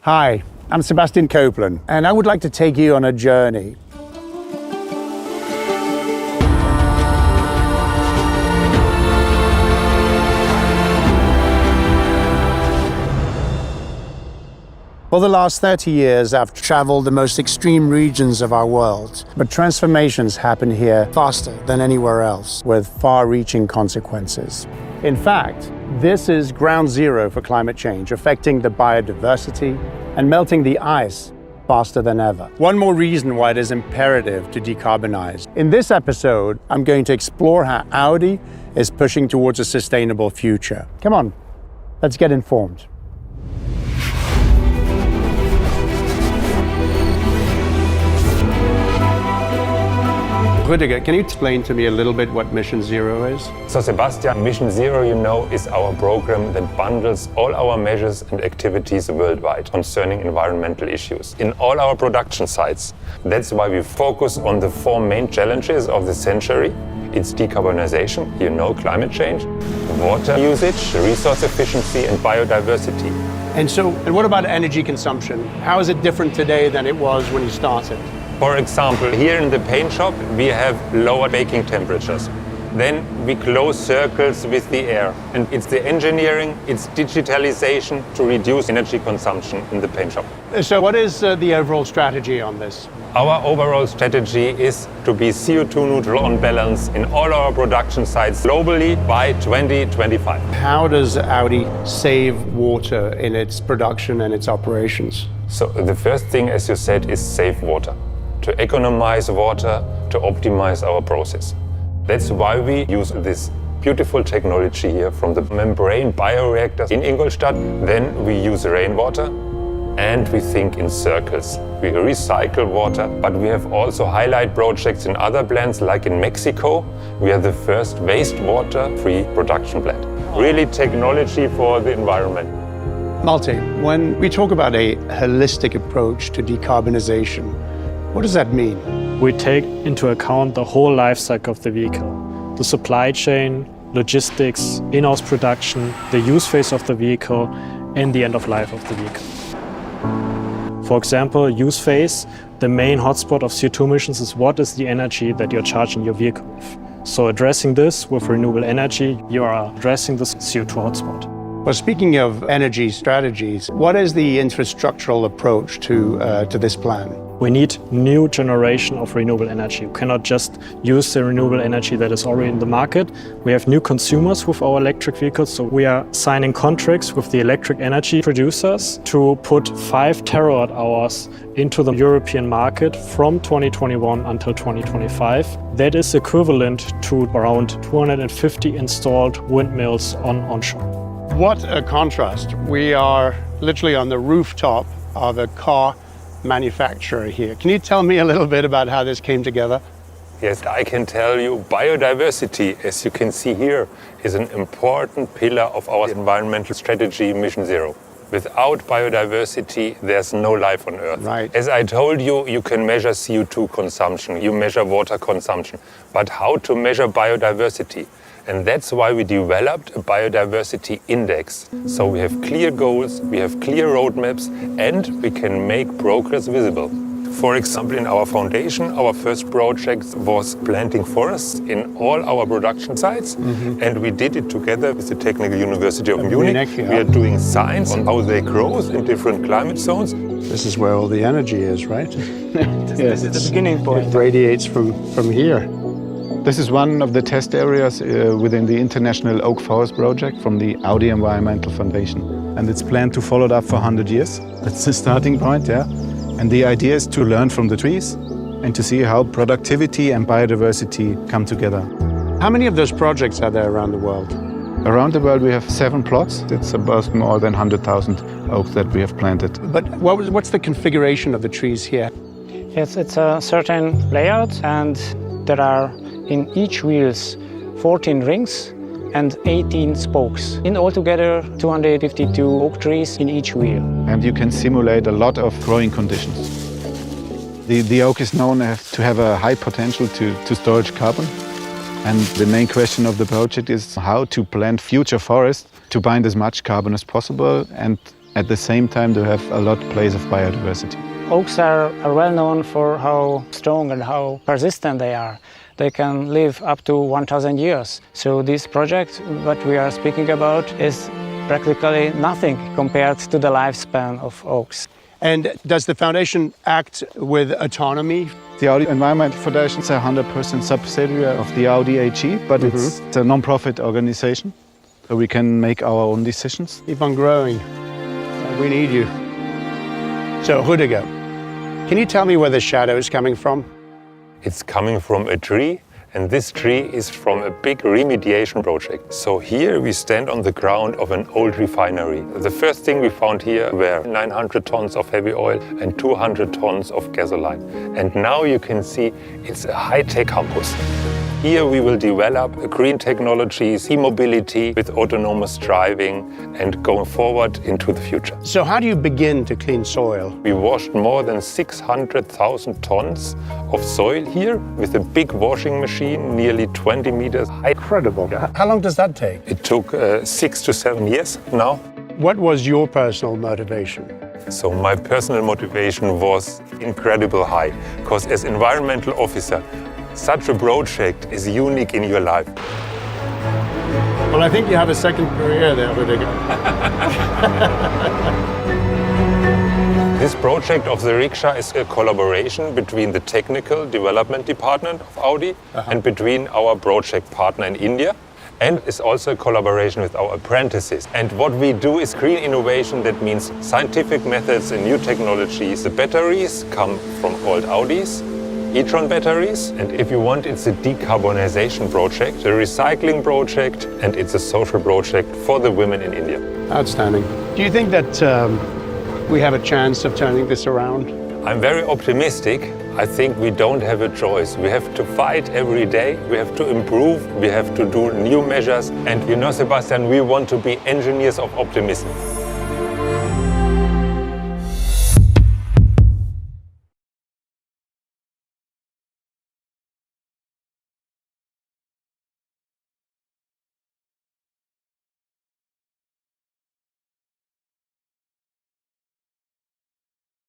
Hi, I'm Sebastian Copeland, and I would like to take you on a journey. For the last 30 years, I've traveled the most extreme regions of our world, but transformations happen here faster than anywhere else, with far-reaching consequences. In fact, this is ground zero for climate change, affecting the biodiversity and melting the ice faster than ever. One more reason why it is imperative to decarbonize. In this episode, I'm going to explore how Audi is pushing towards a sustainable future. Come on, let's get informed. Rüdiger, can you explain to me a little bit what Mission Zero is? So Sebastian, Mission Zero, is our program that bundles all our measures and activities worldwide concerning environmental issues in all our production sites. That's why we focus on the four main challenges of the century. It's decarbonization, climate change, water usage, resource efficiency and biodiversity. And what about energy consumption? How is it different today than it was when you started? For example, here in the paint shop, we have lower baking temperatures. Then we close circles with the air. And it's the engineering, it's digitalization to reduce energy consumption in the paint shop. So what is the overall strategy on this? Our overall strategy is to be CO2 neutral on balance in all our production sites globally by 2025. How does Audi save water in its production and its operations? So the first thing, as you said, is save water. To economize water, to optimize our process. That's why we use this beautiful technology here from the membrane bioreactors in Ingolstadt. Then we use rainwater and we think in circles. We recycle water, but we have also highlight projects in other plants, like in Mexico. We are the first wastewater-free production plant. Really technology for the environment. Malte, when we talk about a holistic approach to decarbonization, what does that mean? We take into account the whole life cycle of the vehicle, the supply chain, logistics, in-house production, the use phase of the vehicle, and the end of life of the vehicle. For example, use phase, the main hotspot of CO2 emissions is what is the energy that you're charging your vehicle with. So addressing this with renewable energy, you are addressing the CO2 hotspot. Well, speaking of energy strategies, what is the infrastructural approach to this plan? We need new generation of renewable energy. We cannot just use the renewable energy that is already in the market. We have new consumers with our electric vehicles, so we are signing contracts with the electric energy producers to put 5 terawatt hours into the European market from 2021 until 2025. That is equivalent to around 250 installed windmills onshore. What a contrast. We are literally on the rooftop of a car manufacturer here. Can you tell me a little bit about how this came together? Yes, I can tell you biodiversity, as you can see here, is an important pillar of our environmental strategy, Mission Zero. Without biodiversity, there's no life on Earth. Right. As I told you, you can measure CO2 consumption, you measure water consumption, but how to measure biodiversity? And that's why we developed a biodiversity index. So we have clear goals, we have clear roadmaps, and we can make progress visible. For example, in our foundation, our first project was planting forests in all our production sites. And we did it together with the Technical University of Munich. Yeah. We are doing science on how they grow in different climate zones. This is where all the energy is, right? This is the beginning point. It radiates from here. This is one of the test areas within the International Oak Forest Project from the Audi Environmental Foundation. And it's planned to follow it up for 100 years. That's the starting point, yeah. And the idea is to learn from the trees and to see how productivity and biodiversity come together. How many of those projects are there around the world? Around the world we have 7 plots. It's about more than 100,000 oaks that we have planted. But what's the configuration of the trees here? Yes, it's a certain layout, and there are in each wheels 14 rings and 18 spokes. In altogether 252 oak trees in each wheel. And you can simulate a lot of growing conditions. The oak is known to have a high potential to storage carbon. And the main question of the project is how to plant future forests to bind as much carbon as possible and at the same time to have a lot place of biodiversity. Oaks are well known for how strong and how persistent they are. They can live up to 1,000 years. So this project, what we are speaking about, is practically nothing compared to the lifespan of oaks. And does the foundation act with autonomy? The Audi Environmental Foundation is a 100% subsidiary of the Audi AG, but it's a non-profit organization, so we can make our own decisions. Keep on growing. We need you. So, Rudiger, can you tell me where the shadow is coming from? It's coming from a tree, and this tree is from a big remediation project. So here we stand on the ground of an old refinery. The first thing we found here were 900 tons of heavy oil and 200 tons of gasoline. And now you can see it's a high-tech campus. Here we will develop green technologies, e-mobility with autonomous driving and going forward into the future. So how do you begin to clean soil? We washed more than 600,000 tons of soil here with a big washing machine, nearly 20 meters high. Incredible. How long does that take? It took 6 to 7 years now. What was your personal motivation? So my personal motivation was incredibly high, because as environmental officer, such a project is unique in your life. Well, I think you have a second career there, Rudiger. This project of the rickshaw is a collaboration between the technical development department of Audi and between our project partner in India. And it's also a collaboration with our apprentices. And what we do is green innovation. That means scientific methods and new technologies. The batteries come from old Audis, E-Tron batteries, and if you want, it's a decarbonization project, a recycling project, and it's a social project for the women in India. Outstanding. Do you think that we have a chance of turning this around? I'm very optimistic. I think we don't have a choice. We have to fight every day. We have to improve. We have to do new measures. And you know, Sebastian, we want to be engineers of optimism.